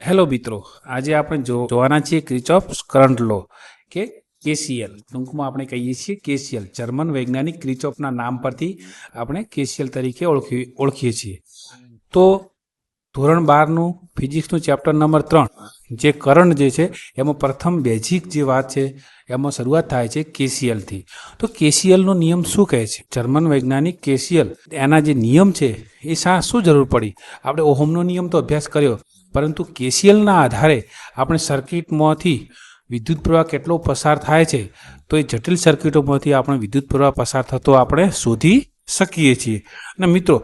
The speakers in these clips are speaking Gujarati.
હેલો મિત્રો, આજે આપણે જોવાના છીએ ક્રિચોફ કરંટ લો કે કેસીએલ. ટૂંકમાં આપણે કહીએ છીએ કેસીએલ. જર્મન વૈજ્ઞાનિક ક્રિચોફના નામ પરથી આપણે કેસીએલ તરીકે ઓળખીએ છીએ. તો ધોરણ 12નું ફિઝિક્સનું ચેપ્ટર નંબર 3 જે કરંટ જે છે એમાં પ્રથમ બેઝિક જે વાત છે એમાં શરૂઆત થાય છે કેસીએલથી. તો કેસીએલનો નિયમ શું કહે છે? જર્મન વૈજ્ઞાનિક કેસીએલ એના જે નિયમ છે એ શું જરૂર પડી? આપણે ઓહમનો નિયમ તો અભ્યાસ કર્યો, પરંતુ કેસીએલના આધારે આપણે સર્કિટમાંથી વિદ્યુત પ્રવાહ કેટલો પસાર થાય છે તો એ જટિલ સર્કિટોમાંથી આપણે વિદ્યુત પ્રવાહ પસાર થતો આપણે શોધી શકીએ છીએ. અને મિત્રો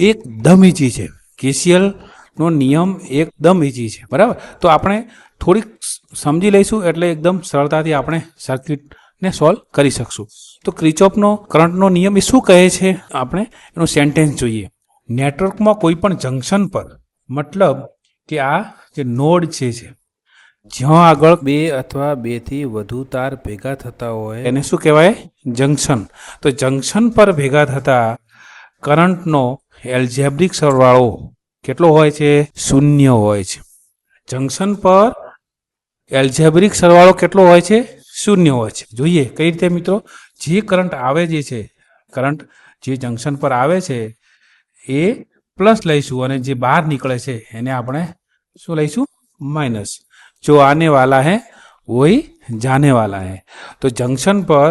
એકદમ ઇઝી છે, કેસીએલનો નિયમ એકદમ ઇઝી છે, બરાબર? તો આપણે થોડીક સમજી લઈશું એટલે એકદમ સરળતાથી આપણે સર્કિટને સોલ્વ કરી શકશું. તો ક્રિચોફનો કરંટનો નિયમ એ શું કહે છે? આપણે એનું સેન્ટેન્સ જોઈએ. નેટવર્કમાં કોઈ પણ જંકશન પર, મતલબ કે આ જે નોડ છે જ્યાં આગળ બે અથવા બેથી વધુ તાર ભેગા થતા હોય એને શું કહેવાય? જંકશન. તો જંકશન પર ભેગા થતા કરંટનો એલ્જેબ્રિક સરવાળો કેટલો હોય છે? 0 હોય છે. જંકશન પર એલ્જેબ્રિક સરવાળો કેટલો હોય છે? 0 હોય છે. જોઈએ કઈ રીતે મિત્રો. જે કરંટ આવે છે, કરંટ જે જંકશન પર આવે છે એ પ્લસ લઈશું અને જે બહાર નીકળે છે એને આપણે શું લઈશું? માઇનસ. जो आने वाला है वही जाने वाला है. तो जंक्शन पर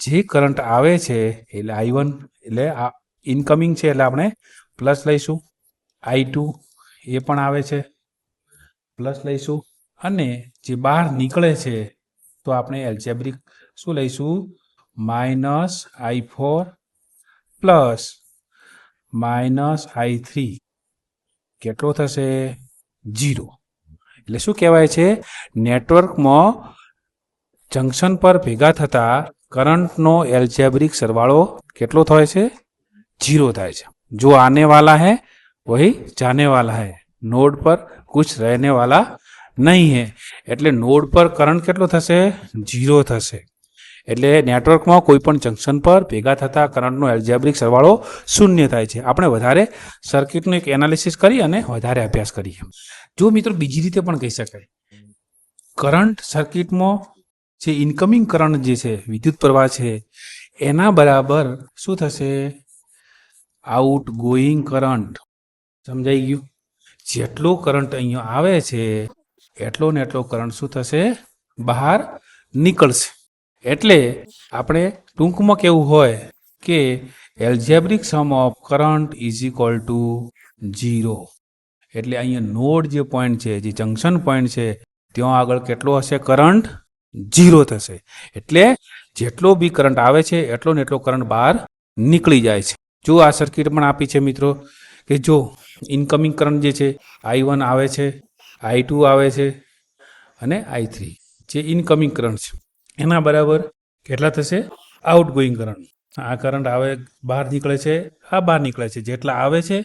જે કરંટ આવે છે એટલે I1 એટલે આ ઇનકમિંગ છે એટલે આપણે પ્લસ લઈશું. I2 એ પણ આવે છે પ્લસ લઈશું. અને જે બહાર નીકળે છે તો આપણે એલ્જેબ્રિક શું લઈશું? Minus I4 plus minus I3 કેટલો થશે? 0. એટલે શું કહેવાય છે? નેટવર્કમાં જંકશન પર ભેગા થતા કરંટનો એલ્જેબ્રિક સરવાળો કેટલો થાય છે? 0 થાય છે. જો આને વાલા હૈ વહી જાને વાલા હૈ. નોડ પર કુછ રહેને વાલા નહીં હૈ. એટલે નોડ પર કરંટ કેટલો થશે? 0 થશે. એટલે નેટવર્કમાં કોઈ પણ જંકશન પર ભેગા થતા કરંટનો એલ્જેબ્રિક સરવાળો 0 થાય છે. આપણે વધારે સર્કિટનું એક એનાલિસિસ કરી અને વધારે અભ્યાસ કરીએ. જો મિત્રો બીજી રીતે પણ કહી શકાય, કરંટ સર્કિટમાં જે ઇનકમિંગ કરંટ જે છે, વિદ્યુત પ્રવાહ છે, એના બરાબર શું થશે? Out going current. સમજાઈ ગયું? જેટલો કરંટ અહીંયા આવે છે એટલો ને એટલો કરંટ શું થશે? બહાર નીકળશે. એટલે આપણે ટૂંકમાં કેવું હોય કે algebraic sum of current is equal to 0. એટલે અહીંયા નોડ જે પોઈન્ટ છે, જે જંકશન પોઈન્ટ છે, ત્યાં આગળ કેટલો હશે? કરંટ 0 થશે. એટલે જેટલો બી કરંટ આવે છે એટલો ને એટલો કરંટ બહાર નીકળી જાય છે. જો આ સર્કિટ પણ આપી છે મિત્રો કે જો ઇનકમિંગ કરંટ જે છે I1 આવે છે, I2 આવે છે અને I3 જે ઇનકમિંગ કરંટ છે એના બરાબર કેટલા થશે? Outgoing current. આ કરંટ આવે બહાર નીકળે છે, આ બહાર નીકળે છે. જેટલા આવે છે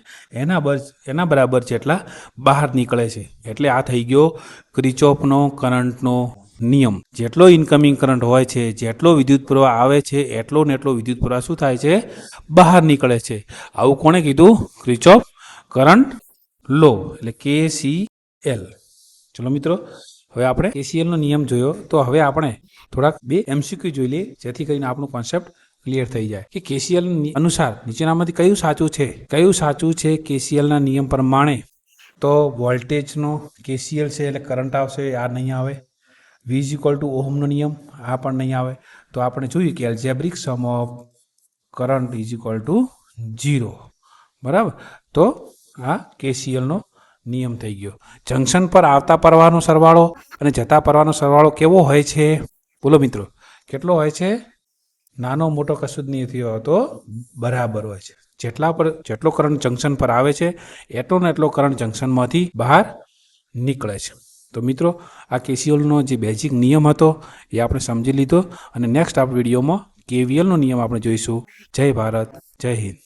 એના બરાબર જેટલા બહાર નીકળે છે. એટલે આ થઈ ગયો ક્રિચોફનો કરંટનો નિયમ. જેટલો ઇનકમિંગ કરંટ હોય છે, જેટલો વિદ્યુત પ્રવાહ આવે છે એટલો ને એટલો વિદ્યુત પ્રવાહ શું થાય છે? બહાર નીકળે છે. આવું કોણે કીધું? ક્રિચોફ કરંટ લો એટલે KCL. ચલો મિત્રો, હવે આપણે KCL નો નિયમ જોયો, તો હવે આપણે થોડાક 2 MCQ જોઈ લઈએ જેથી કરીને આપણું કોન્સેપ્ટ ક્લિયર થઈ જાય કે KCL અનુસાર નીચેનામાંથી કયું સાચું છે? કયું સાચું છે KCLના નિયમ પ્રમાણે? તો વોલ્ટેજનો KCL છે એટલે કરંટ આવશે, આ નહીં આવે. V ઇઝ ઇક્વલ ટુ ઓહમનો નિયમ, આ પણ નહીં આવે. તો આપણે જોયું કે algebraic sum of current is equal to 0, બરાબર? તો આ KCLનો નિયમ થઈ ગયો. જંકશન પર આવતા પ્રવાહનો સરવાળો અને જતા પ્રવાહનો સરવાળો કેવો હોય છે? બોલો મિત્રો, કેટલો હોય છે? નાનો મોટો કશું જ નથી હોતો, બરાબર હોય છે. જેટલો કરંટ જંકશન પર આવે છે એટલો ને એટલો કરંટ જંકશનમાંથી બહાર નીકળે છે. તો મિત્રો, આ KCLનો જે બેઝિક નિયમ હતો એ આપણે સમજી લીધો અને નેક્સ્ટ વિડીયોમાં KVLનો નિયમ આપણે જોઈશું. જય ભારત, જય હિન્દ.